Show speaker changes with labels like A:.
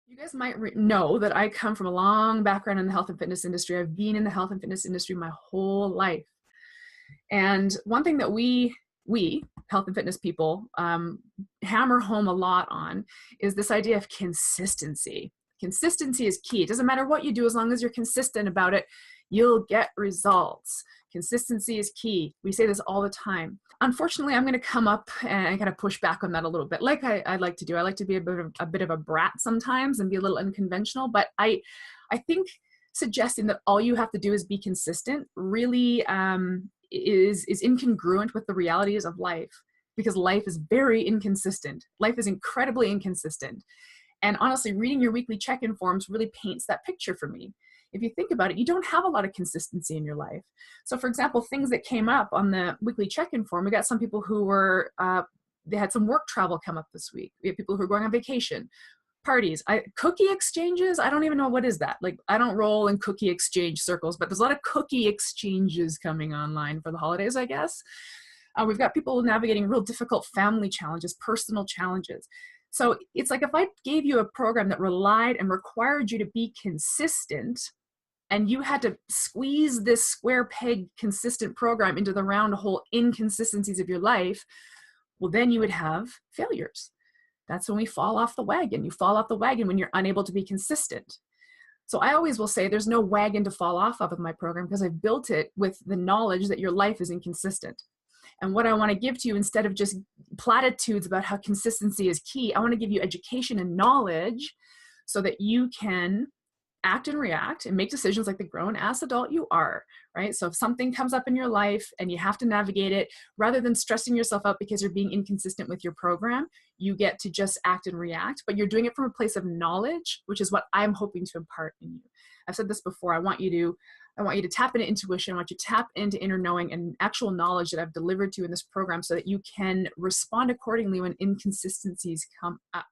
A: You guys might know that I come from a long background in the health and fitness industry. I've been in the health and fitness industry my whole life. And one thing that we health and fitness people hammer home a lot on is this idea of consistency. Consistency is key. It doesn't matter what you do, as long as you're consistent about it, you'll get results. Consistency is key. We say this all the time. Unfortunately, I'm going to come up and kind of push back on that a little bit, like I like to do. I like to be a bit of a brat sometimes and be a little unconventional, but I think suggesting that all you have to do is be consistent really is incongruent with the realities of life, because life is very inconsistent. Life is incredibly inconsistent. And honestly, reading your weekly check-in forms really paints that picture for me. If you think about it, you don't have a lot of consistency in your life. So for example, things that came up on the weekly check-in form, we got some people who were, they had some work travel come up this week. We have people who are going on vacation, parties, cookie exchanges. I don't even know what is that. Like, I don't roll in cookie exchange circles, but there's a lot of cookie exchanges coming online for the holidays, I guess. We've got people navigating real difficult family challenges, personal challenges. So it's like if I gave you a program that relied and required you to be consistent, and you had to squeeze this square peg consistent program into the round hole inconsistencies of your life, well, then you would have failures. That's when we fall off the wagon. You fall off the wagon when you're unable to be consistent. So I always will say there's no wagon to fall off of my program, because I've built it with the knowledge that your life is inconsistent. And what I want to give to you, instead of just platitudes about how consistency is key, I want to give you education and knowledge so that you can act and react and make decisions like the grown-ass adult you are, right? So if something comes up in your life and you have to navigate it, rather than stressing yourself out because you're being inconsistent with your program, you get to just act and react, but you're doing it from a place of knowledge, which is what I'm hoping to impart in you. I've said this before. I want you to tap into intuition. I want you to tap into inner knowing and actual knowledge that I've delivered to you in this program, so that you can respond accordingly when inconsistencies come up.